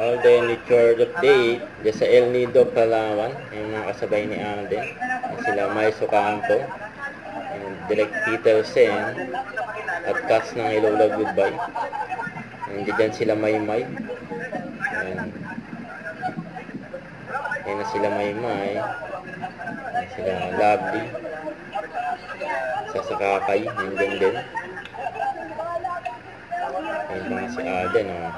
Alden Richard update dyan sa El Nido, Palawan. Yung mga kasabay ni Alden. Sila May Sucanto, Direk Petersen, at Cats ng Hello Love Goodbye. Nandiyan sila Maymay. Ayan na sila Maymay. Ayan sila Lovely. Sa Kakay, nandiyan din. Ayan lang si Alden, oh.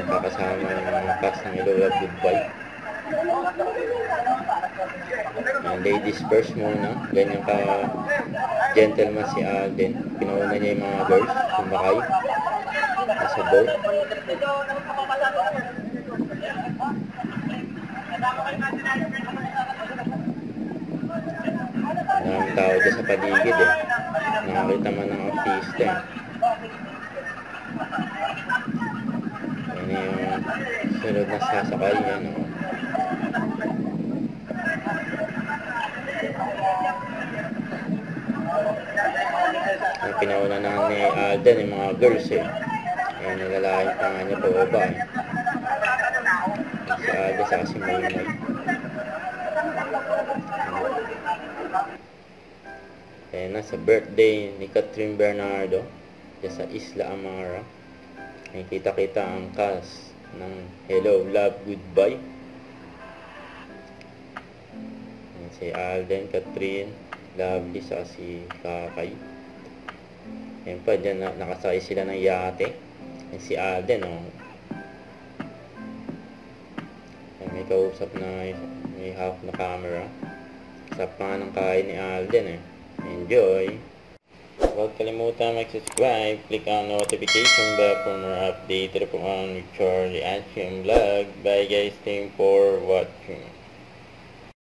Nakakasama ng mga cast ng Hello Love Goodbye. Ladies first muna. Ganyan ka gentleman si Alden. Pinauna niya yung mga girls sumakay nasa boat. Maraming tao dyan sa paligid eh. Nakakita man ng artista eh. Yan yung sunod na sasakay yan, oh. Yung pinauna na ni Alden yung mga girls eh. Ayan, nilalaking pa nga niya pababa eh. Si Alden sa kasi Maymay. Ayan na sa birthday ni Catherine Bernardo dyan sa Isla Amara. Nakikita-kita ang cast ng Hello Love Goodbye. Ayan, si Alden, Catherine, Lovely sa si Kakay. Ayan pa, dyan nakasakay sila ng yate. Ayan si Alden, oh. Ayan, may kausap na may half na camera. Sa pa ng kain ni Alden eh. Enjoy! Huwag kalimutan mag-subscribe, click on notification bell for more update. Ito po ang Charlie Action Vlog. Bye guys, thanks for watching.